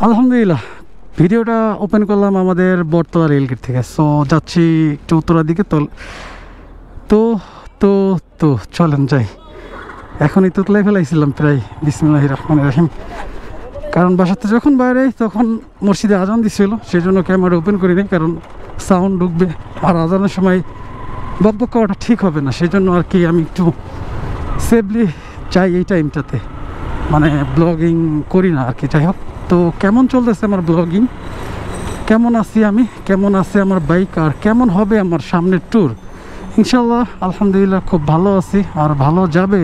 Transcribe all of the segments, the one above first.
আলহামদুলিল্লাহ ভিডিওটা ওপেন করলাম আমাদের বটতলা রেলগেট থেকে। সো যাচ্ছি একটু উত্তরার দিকে। তো তো তো চলেন যাই। এখনই তুতলাই ফেলাইছিলাম প্রায়। বিসমিল্লাহির রহমানির রহিম। কারণ বাসাতে যখন বাইরে তখন মসজিদে আজান দিছিল, সেই জন্য ক্যামেরা ওপেন করিনি, কারণ সাউন্ড ঢুকবে আর আজানের সময় বকবক করাটা ঠিক হবে না। সেই জন্য আর কি আমি একটু সেফলি চাই এই টাইমটাতে, মানে ব্লগিং করি না আর কি। যাই হোক, তো কেমন চলতেছে আমার ব্লগিং, কেমন আছি আমি, কেমন আছে আমার বাইক, আর কেমন হবে আমার সামনের ট্যুর, ইনশাল্লাহ আলহামদুলিল্লাহ খুব ভালো আছি আর ভালো যাবে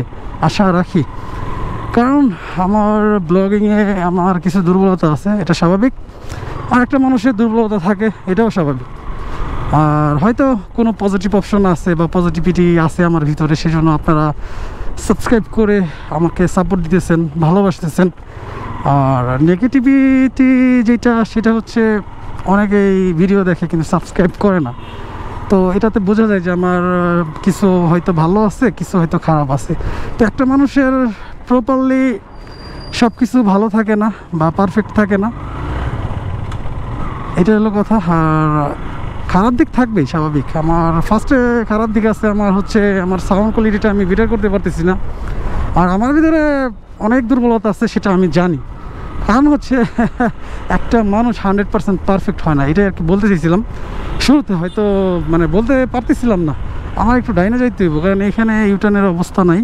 আশা রাখি। কারণ আমার ব্লগিংয়ে আমার কিছু দুর্বলতা আছে, এটা স্বাভাবিক। আর একটা মানুষের দুর্বলতা থাকে, এটাও স্বাভাবিক। আর হয়তো কোনো পজিটিভ অপশন আছে বা পজিটিভিটি আছে আমার ভিতরে, সেজন্য আপনারা সাবস্ক্রাইব করে আমাকে সাপোর্ট দিতেছেন, ভালোবাসতেছেন। আর নেগেটিভিটি যেটা, সেটা হচ্ছে অনেকেই ভিডিও দেখে কিন্তু সাবস্ক্রাইব করে না। তো এটাতে বোঝা যায় যে আমার কিছু হয়তো ভালো আছে, কিছু হয়তো খারাপ আছে। তো একটা মানুষের প্রপারলি সব কিছু ভালো থাকে না বা পারফেক্ট থাকে না, এটা হলো কথা। আর খারাপ দিক থাকবেই, স্বাভাবিক। আমার ফার্স্টে খারাপ দিক আছে, আমার হচ্ছে আমার সাউন্ড কোয়ালিটিটা আমি ভিডিও করতে পারতেছি না। আর আমার ভিতরে অনেক দুর্বলতা আছে, সেটা আমি জানি। কারণ হচ্ছে একটা মানুষ 100% পারফেক্ট হয় না, এটাই আর কি বলতে চাইছিলাম শুরুতে। হয়তো মানে বলতে পারতেছিলাম না, আমার একটু ডাইনে যাইতে হইব, কারণ এখানে ইউটার্নের অবস্থা নাই।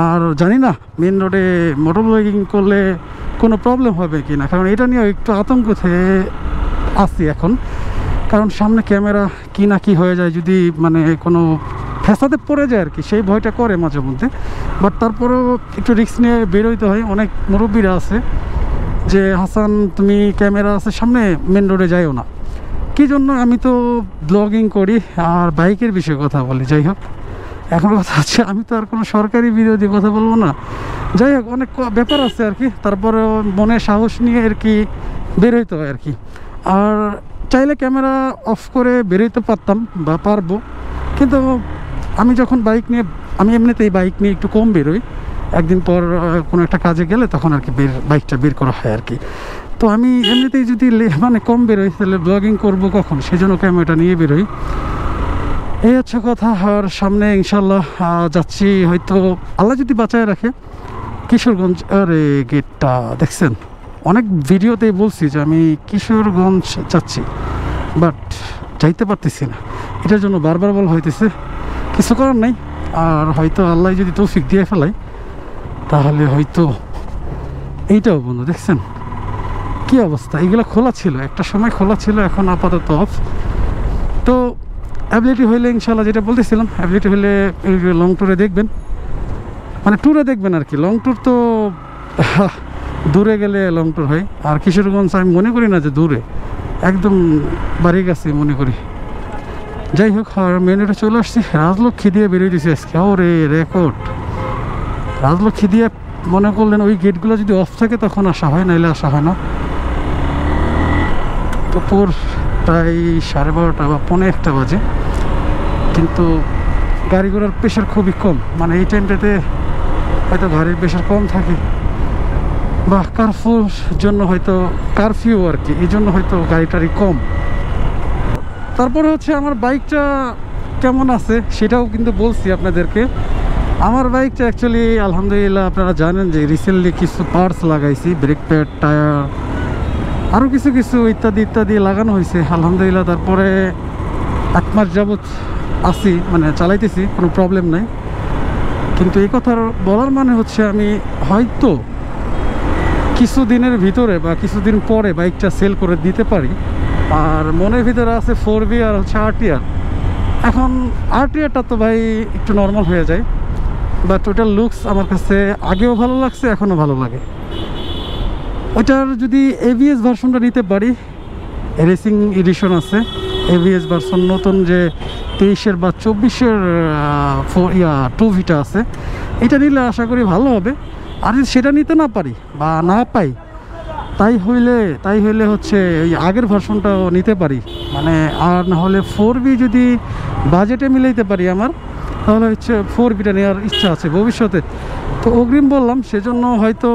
আর জানি না মেন রোডে মোটর ব্লগিং করলে কোনো প্রবলেম হবে কি না, কারণ এটা নিয়ে একটু আতঙ্ক থেকে আসছি এখন। কারণ সামনে ক্যামেরা কি না কি হয়ে যায়, যদি মানে কোনো ফেসাতে পড়ে যায় আর কি, সেই ভয়টা করে মাঝে মধ্যে। বাট তারপরেও একটু রিস্ক নিয়ে বেরোইতে হয়। অনেক মুরব্বীরা আছে যে, হাসান তুমি ক্যামেরা আছে সামনে, মেন রোডে যাইও না। কী জন্য? আমি তো ব্লগিং করি আর বাইকের বিষয়ে কথা বলি। যাই হোক, এখন কথা হচ্ছে আমি তো আর কোনো সরকারি ভিডিও দিয়ে কথা বলবো না। যাই হোক, অনেক ব্যাপার আছে আর কি। তারপরে মনে সাহস নিয়ে আর কি বেরোইতে হয় আর কি। আর চাইলে ক্যামেরা অফ করে বেরোইতে পারতাম বা পারবো, কিন্তু আমি যখন বাইক নিয়ে, আমি এমনিতেই বাইক নিয়ে একটু কম বেরোই। একদিন পর কোনো একটা কাজে গেলে তখন আর কি বাইকটা বের করা হয় আর কি। তো আমি এমনিতেই যদি মানে কম বেরোই, তাহলে ব্লগিং করবো কখন? সেই জন্য ক্যামেরাটা নিয়ে বেরোই। এই হচ্ছে কথা। আর সামনে ইনশাল্লাহ যাচ্ছি, হয়তো আল্লাহ যদি বাঁচায় রাখে, কিশোরগঞ্জ। আরে গেটটা দেখছেন? অনেক ভিডিওতেই বলছি যে আমি কিশোরগঞ্জ যাচ্ছি, বাট যাইতে পারতেছি না। এটার জন্য বারবার বলা হইতেছে, কিছু করার নাই। আর হয়তো আল্লাহ যদি তৌফিক দিয়ে ফেলাই, তাহলে হয়তো এইটাও বন্ধ। দেখছেন কি অবস্থা? এগুলো খোলা ছিল, একটা সময় খোলা ছিল, এখন আপাতত অফ। তো অ্যাবিলিটি হইলে ইনশাল্লাহ, যেটা বলতেছিলাম, অ্যাবিলিটি হইলে এই লং ট্যুরে দেখবেন, মানে ট্যুরে দেখবেন আর কি। লং ট্যুর তো দূরে গেলে লং ট্যুর হয়। আর কিশোরগঞ্জ আমি মনে করি না যে দূরে, একদম বাড়ি গেছে মনে করি। যাই হোক, আর মেনুটা চলে আসছি। রাজলক্ষ্মী দিয়ে বেরিয়ে দিয়েছি আজকে। ওরে রেকর্ড! রাজলক্ষ্মী দিয়ে মনে করলেন ওই গেটগুলো যদি অফ থাকে তখন আসা হয়, নাইলে আসা হয় না। দুপুর প্রায় 12:30 বা 1:45 বাজে, কিন্তু গাড়ি ঘোড়ার প্রেশার খুবই কম। মানে এই টাইমটাতে হয়তো গাড়ির প্রেশার কম থাকে, বা কারফিউর জন্য হয়তো, কারফিউ আর কি, এই জন্য হয়তো গাড়িটারই কম। তারপরে হচ্ছে আমার বাইকটা কেমন আছে সেটাও কিন্তু বলছি আপনাদেরকে। আমার বাইকটা অ্যাকচুয়ালি আলহামদুলিল্লাহ আপনারা জানেন যে রিসেন্টলি কিছু পার্টস লাগাইছি, ব্রেক প্যাড, টায়ার, আরও কিছু কিছু ইত্যাদি ইত্যাদি লাগানো হয়েছে আলহামদুলিল্লাহ। তারপরে 1 মাস যাবৎ আসি, মানে চালাইতেছি, কোনো প্রবলেম নাই। কিন্তু এই কথার বলার মানে হচ্ছে আমি হয়তো কিছুদিনের ভিতরে বা কিছুদিন পরে বাইকটা সেল করে দিতে পারি। আর মনের ভিতরে আছে 4V আর হচ্ছে RTR। এখন RTRটা তো ভাই একটু নর্মাল হয়ে যায়, বা টোটাল লুকস আমার কাছে আগেও ভালো লাগছে, এখনও ভালো লাগে। ওইটার যদি ABS ভার্সনটা নিতে পারি, রেসিং এডিশন আছে ABS ভার্সন, নতুন যে 23-এর বা 24-এর 2Vটা আছে, এটা নিলে আশা করি ভালো হবে। আর যদি সেটা নিতে না পারি বা না পাই, তাই হইলে হচ্ছে ওই আগের ভার্সনটাও নিতে পারি। মানে আর না হলে 4V যদি বাজেটে মিলাইতে পারি আমার, তাহলে হচ্ছে 4Vটা নেওয়ার ইচ্ছা আছে ভবিষ্যতে। তো অগ্রিম বললাম, সেজন্য হয়তো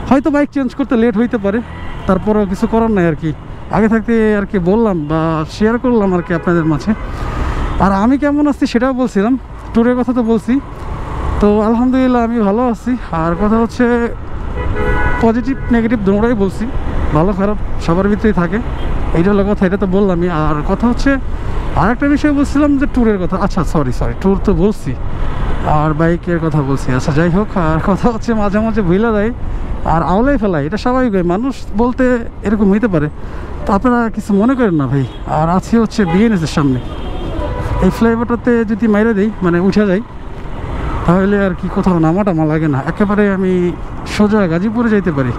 হয়তো বাইক চেঞ্জ করতে লেট হইতে পারে, তারপরেও কিছু করার নাই আর কি। আগে থাকতে আর কি বললাম বা শেয়ার করলাম আর কি আপনাদের মাঝে। আর আমি কেমন আছি সেটাও বলছিলাম, ট্যুরের কথা তো বলছি। তো আলহামদুলিল্লাহ আমি ভালো আছি। আর কথা হচ্ছে পজিটিভ নেগেটিভ দুটোটাই বলছি, ভালো খারাপ সবার ভিতরেই থাকে, এইটা হলো কথা, এটা তো বললামই। আর কথা হচ্ছে আর একটা বিষয় বলছিলাম যে ট্যুরের কথা, আচ্ছা সরি ট্যুর তো বলছি, আর বাইকের কথা বলছি। আচ্ছা যাই হোক, আর কথা হচ্ছে মাঝে মাঝে ভুলে দেয় আর আওলাই ফেলাই, এটা স্বাভাবিক ভাই, মানুষ বলতে এরকম হইতে পারে, তো আপনারা কিছু মনে করেন না ভাই। আর আছি হচ্ছে বিএনএসের সামনে, এই ফ্লাইওভারটাতে যদি মাইরে দেই মানে উঠে যাই, তাহলে আর কি কোথাও নামাটামা লাগে না, একেবারে আমি সোজা গাজীপুরে যাইতে পারি।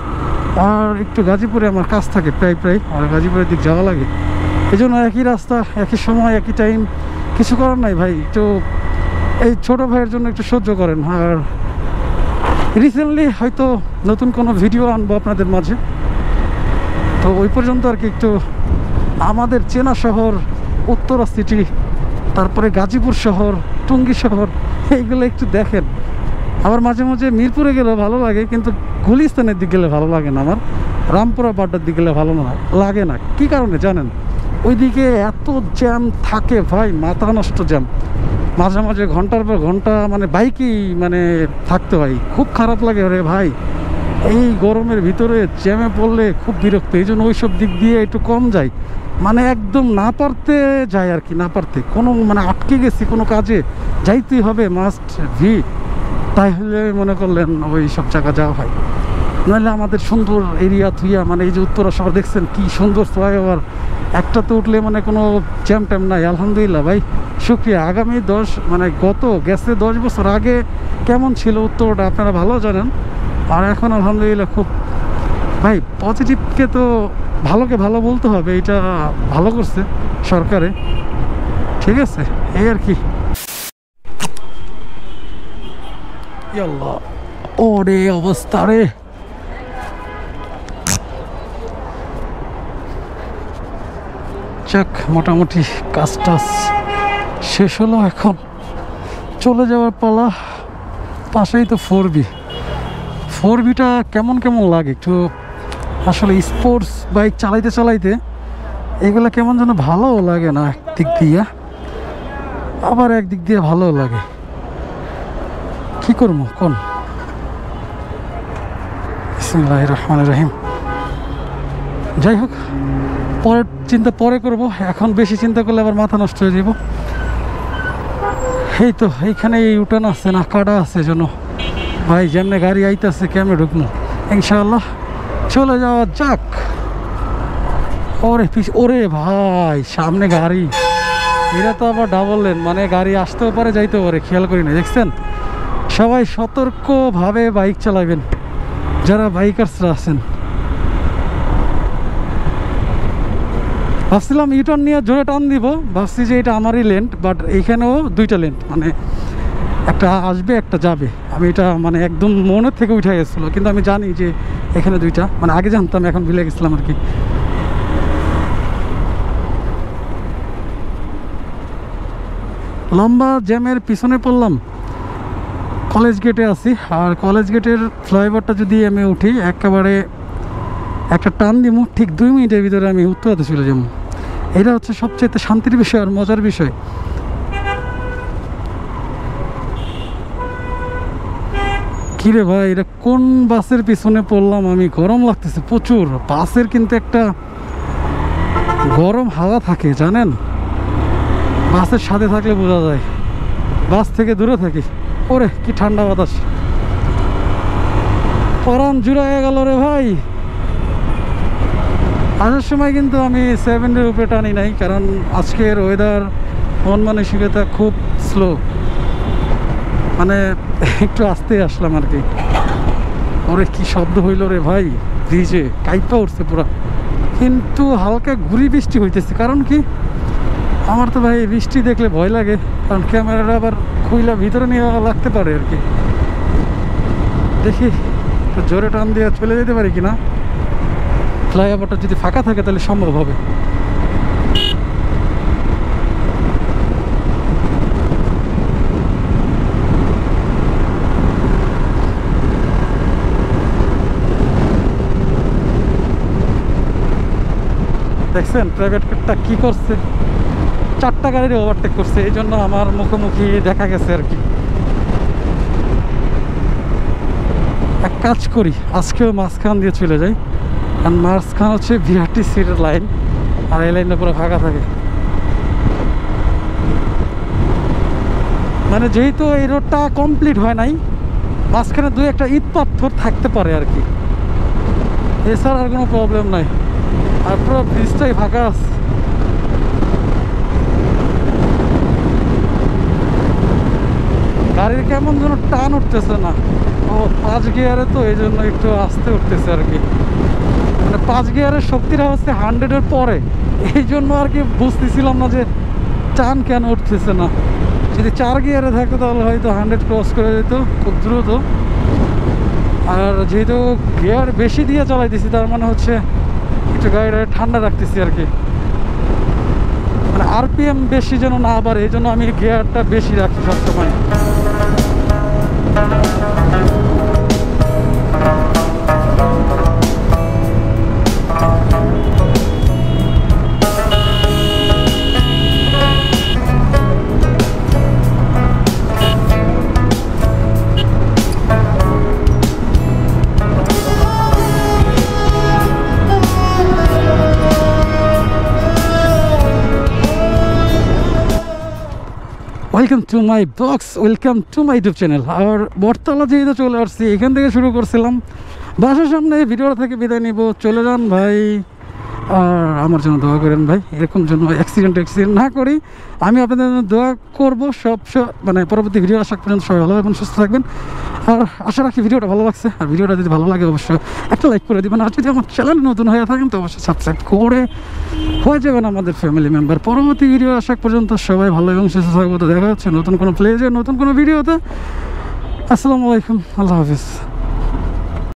আর একটু গাজীপুরে আমার কাজ থাকে প্রায়, আর গাজীপুরের দিক যাওয়া লাগে, এই জন্য একই রাস্তা একই সময় একই টাইম, কিছু করার নাই ভাই। একটু এই ছোটো ভাইয়ের জন্য একটু সহ্য করেন। আর রিসেন্টলি হয়তো নতুন কোনো ভিডিও আনবো আপনাদের মাঝে, তো ওই পর্যন্ত আর কি একটু আমাদের চেনা শহর উত্তরা সিটি, তারপরে গাজীপুর শহর, টঙ্গী শহর, এইগুলো একটু দেখেন। আবার মাঝে মাঝে মিরপুরে গেলেও ভালো লাগে, কিন্তু গুলিস্তানের দিক গেলে ভালো লাগে না, আমার রামপুরা বাড্ডার দিক গেলে ভালো লাগে না। কী কারণে জানেন? ওইদিকে এত জ্যাম থাকে ভাই, মাথা নষ্ট জ্যাম, মাঝে মাঝে ঘন্টার পর ঘন্টা মানে বাইকেই মানে থাকতে হয়, খুব খারাপ লাগে রে ভাই। এই গরমের ভিতরে জ্যামে পড়লে খুব বিরক্ত, এই জন্য ওইসব দিক দিয়ে একটু কম যাই, মানে একদম না পারতে যাই আর কি, না পারতে কোনো মানে আটকে গেছি কোনো কাজে, যাইতেই হবে মাস্ট ভি, তাই হলে মনে করলেন ওই সব জায়গা যাওয়া হয়। নাহলে আমাদের সুন্দর এরিয়া থুইয়া, মানে এই যে উত্তরা শহর দেখছেন কি সুন্দর ফ্লাইওভার, একটা তো উঠলে মানে কোনো জ্যাম ট্যাম নাই। আলহামদুলিল্লাহ ভাই, শুক্রিয়া। আগামী গেছে 10 বছর আগে কেমন ছিল উত্তরটা আপনারা ভালো জানেন, আর এখন আলহামদুলিল্লাহ খুব ভাই পজিটিভকে তো ভালোকে ভালো বলতে হবে, এটা ভালো করছে সরকারে, ঠিক আছে, এই আর কি। ওরে অবস্থা রে, যাক মোটামুটি কাজ টাজ শেষ হলো, এখন চলে যাওয়ার পালা। পাশেই তো 4B কেমন লাগে একটু, আসলে স্পোর্টস বাইক চালাইতে এগুলো কেমন যেন ভালোও লাগে না একদিক দিয়ে, আবার একদিক দিয়ে ভালোও লাগে, কি করবো কোন। বিসমিল্লাহির রহমানির রহিম। যাই হোক, পরের চিন্তা পরে করব, এখন বেশি চিন্তা করলে আবার মাথা নষ্ট হয়ে যাব। এই তো এইখানে এই উঠান আছে না, কাটা আছে জন্য ভাই, যেমনি গাড়ি আইতেছে কেমনে ঢুকবো, ইনশাআল্লাহ চলে যাওয়া যাক। ওরে ভাই সামনে গাড়ি, এরা তো আবার ডাবল লেন, মানে গাড়ি আসতেও পারে যাইতেও পারে, খেয়াল করি না, দেখছেন। সবাই সতর্কভাবে বাইক চালাবেন যারা বাইকার্সরা আছেন। ভাবছিলাম ইউটার্ন নিয়ে জোরে টান দিব, ভাবছি যে এটা আমারই লেন্ট, বাট এইখানেও 2টা লেন্ট, মানে একটা আসবে একটা যাবে। আমি এটা মানে একদম মনের থেকে উঠে গেছিলো, কিন্তু আমি জানি যে এখানে 2টা, মানে আগে জানতাম, এখন ভুলে গেছিলাম আর কি। লম্বা জ্যামের পিছনে পড়লাম, কলেজ গেটে আছি। আর কলেজ গেটের ফ্লাইওভারটা যদি আমি উঠি, একেবারে একটা টান দিব, ঠিক 2 মিনিটের ভিতরে আমি উত্তরাতে চলে যাব। এটা হচ্ছে সবচেয়ে শান্তির বিষয় আর মজার বিষয়। কিরে ভাই, এটা কোন বাসের পিছনে পড়লাম আমি? গরম লাগতেছে প্রচুর, বাসের কিন্তু একটা গরম হাওয়া থাকে জানেন, বাসের সাথে থাকলে বোঝা যায়, বাস থেকে দূরে থাকি। ওরে কি ঠান্ডা বাতাস, পরান জুড়াইয়া গেল রে ভাই। আসার সময় কিন্তু আমি 70-এর উপরে টানি নাই, কারণ আজকের ওয়েদার মন মানসিকতা খুব স্লো, মানে একটু আস্তে আসলাম আর কি। ওরে কি শব্দ হইল রে ভাই, ব্রিজে কাইপা উঠছে পুরা, কিন্তু হালকা গুড়ি বৃষ্টি হইতেছে। কারণ কি, আমার তো ভাই বৃষ্টি দেখলে ভয় লাগে, কারণ ক্যামেরাটা আবার খুইলা ভিতরে নিয়ে লাগতে পারে আর কি। দেখি জোরে টান দিয়ে চলে যেতে পারি কিনা, ফ্লাইওভারটা যদি ফাঁকা থাকে তাহলে সম্ভব হবে। দেখছেন প্রাইভেট কারটা কী করছে, 4টা গাড়ির ওভারটেক করছে, এই জন্য আমার মুখোমুখি দেখা গেছে আর কি। এক কাজ করি, আজকেও মাঝখান দিয়ে চলে যাই, কারণ মাঝখান হচ্ছে বিআরটিসির লাইন, আর এই লাইনটা পুরো ফাঁকা থাকে। মানে যেহেতু এই রোডটা কমপ্লিট হয় নাই, মাঝখানে 2-1টা ইট পাথর থাকতে পারে আর কি, এছাড়া আর কোনো প্রবলেম নাই। আর পুরো ব্রিজটাই ফাঁকা আছে। গাড়ির কেমন যেন টান উঠতেছে না, ও 5 গিয়ারে তো এই জন্য একটু আস্তে উঠতেছে আর কি। মানে 5 গিয়ারের শক্তিটা হচ্ছে 100-এর পরে, এই জন্য আর কি বুঝতেছিলাম না যে টান কেন উঠতেছে না। যদি 4 গিয়ারে থাকতো তাহলে হয়তো 100 ক্রস করে যেত খুব দ্রুত। আর যেহেতু গিয়ার বেশি দিয়ে চালাইতেছি, তার মানে হচ্ছে একটু গাড়িটা ঠান্ডা রাখতেছি আর কি, মানে আরপিএম বেশি যেন না বাড়ে, এই জন্য আমি গিয়ারটা বেশি রাখি সবসময়। Welcome to my box, welcome to my YouTube channel. আর বটতলা যেহেতু চলে আসছি, এখান থেকে শুরু করছিলাম, বাসার সামনে ভিডিওটা থেকে বিদায় নিব। চলে যান ভাই, আর আমার জন্য দোয়া করেন ভাই, এরকম জন্য অ্যাক্সিডেন্ট না করি। আমি আপনাদের জন্য দোয়া করবো মানে পরবর্তী ভিডিও আসা পর্যন্ত সবাই ভালো এবং সুস্থ থাকবেন। আর আশা রাখি ভিডিওটা ভালো লাগছে, আর ভিডিওটা যদি ভালো লাগে অবশ্যই একটা লাইক করে দিবেন। আর যদি আমার চ্যানেল নতুন হয়ে থাকেন তো অবশ্যই সাবস্ক্রাইব করে হয়ে যাবেন আমাদের ফ্যামিলি মেম্বার। পরবর্তী ভিডিও আসা পর্যন্ত সবাই ভালো এবং সুস্থ থাকবো। তো দেখা হচ্ছে নতুন কোনো প্লেজে, নতুন কোনো ভিডিওতে। আসসালামু আলাইকুম, আল্লাহ হাফিজ।